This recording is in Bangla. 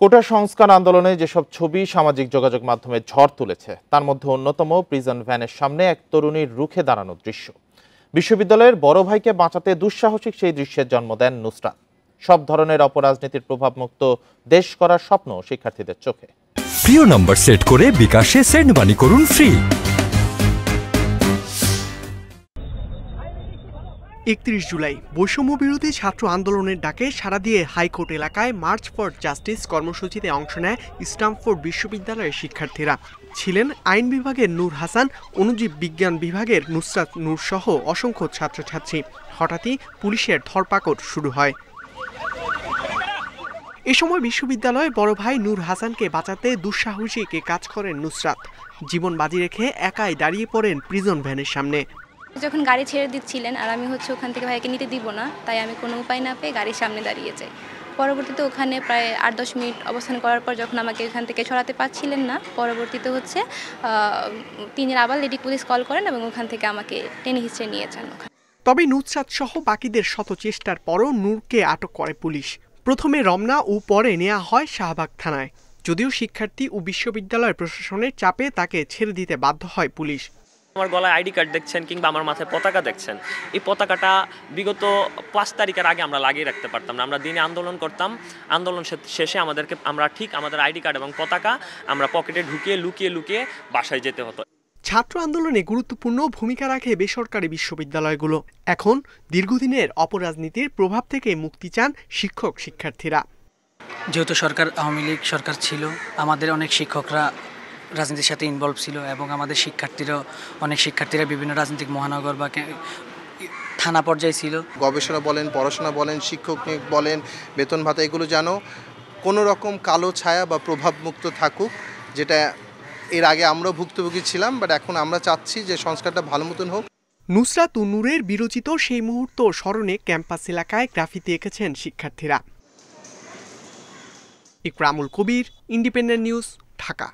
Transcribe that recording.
কোটা সংস্কার আন্দোলনে যেসব ছবি সামাজিক যোগাযোগ মাধ্যমে ঝড় তুলেছে তার মধ্যে অন্যতম প্রিজন ভ্যানের সামনে এক তরুণীর রুখে দাঁড়ানোর দৃশ্য। বিশ্ববিদ্যালয়ের বড় ভাইকে বাঁচাতে দুঃসাহসিক সেই দৃশ্যের জন্ম দেন নুসরাত। সব ধরনের অপরাজনীতির প্রভাবমুক্ত দেশ করার স্বপ্ন শিক্ষার্থীদের চোখে। প্রিয় নাম্বার সেট করে বিকাশে সেন্ড মানি করুন ফ্রি। 31 জুলাই বৈষম্য বিরোধী ছাত্র আন্দোলনের ডাকে সাড়া দিয়ে হাইকোর্ট এলাকায় মার্চ ফর জাস্টিস কর্মসূচিতে অংশ নেয় স্ট্যামফোর্ড বিশ্ববিদ্যালয়ের শিক্ষার্থীরা। ছিলেন আইন বিভাগের নূর হাসান, অণুজীব বিজ্ঞান বিভাগের নুসরাত নূর সহ অসংখ্য ছাত্রছাত্রী। হঠাৎই পুলিশের ধরপাকড় শুরু হয়। এ সময় বিশ্ববিদ্যালয়ের বড় ভাই নূর হাসানকে বাঁচাতে দুঃসাহসিক কাজ করেন নুসরাত। জীবন বাজি রেখে একাই দাঁড়িয়ে পড়েন প্রিজন ভ্যানের সামনে। যখন গাড়ি ছেড়ে দিচ্ছিলেন আর আমি ওখান থেকে ভাইকে নিতে দিব না, তাই আমি কোনো উপায় না পেয়ে গাড়ির সামনে দাঁড়িয়ে যাই। পরবর্তীতে ওখানে প্রায় 8-10 মিনিট অবস্থান করার পর যখন আমাকে ওখান থেকে সরাতে পারছিলেন না, পরবর্তীতে তিনি আবার লেডি পুলিশ কল করেন এবং ওখান থেকে আমাকে টেনে হিঁচড়ে নিয়ে যান। তবে নুসরাত সহ বাকিদের শত চেষ্টার পরও নূরকে আটক করে পুলিশ। প্রথমে রমনা ও পরে নেওয়া হয় শাহবাগ থানায়। যদিও শিক্ষার্থী ও বিশ্ববিদ্যালয় প্রশাসনের চাপে তাকে ছেড়ে দিতে বাধ্য হয় পুলিশ। আমার গলায় আইডি কার্ড দেখছেন কিংবা আমার মাথায় পতাকা দেখছেন, এই পতাকাটা বিগত 5 তারিখের আগে আমরা লাগিয়ে রাখতে পারতাম না। আমরা দিনে আন্দোলন করতাম, আন্দোলন শেষে আমাদের আইডি কার্ড এবং পতাকা আমরা পকেটে ঢুকিয়ে লুকিয়ে বাসায় যেতে হতো। ছাত্র আন্দোলনে গুরুত্বপূর্ণ ভূমিকা রাখে বেসরকারি বিশ্ববিদ্যালয়গুলো। এখন দীর্ঘদিনের অপরাজনীতির প্রভাব থেকে মুক্তি চান শিক্ষক শিক্ষার্থীরা। যেহেতু সরকার আওয়ামী লীগ সরকার ছিল, আমাদের অনেক শিক্ষকরা রাজনীতির সাথে ইনভলভ ছিল এবং আমাদের অনেক শিক্ষার্থীরা বিভিন্ন রাজনৈতিক মহানগর বা থানা পর্যায়ে ছিল। গবেষণা বলেন, পড়াশোনা বলেন, শিক্ষক নিয়োগ বলেন, বেতন ভাতা, এগুলো যেন কোনো রকম কালো ছায়া বা প্রভাবমুক্ত থাকুক, যেটা এর আগে আমরা ভুক্তভোগী ছিলাম, বাট এখন আমরা চাচ্ছি যে সংস্কারটা ভালো মতন হোক। নুসরাত ও নূরের বিরচিত সেই মুহূর্ত স্মরণে ক্যাম্পাস এলাকায় গ্রাফিতি এঁকেছেন শিক্ষার্থীরা। ইকরামুল কবির, ইন্ডিপেন্ডেন্ট নিউজ, ঢাকা।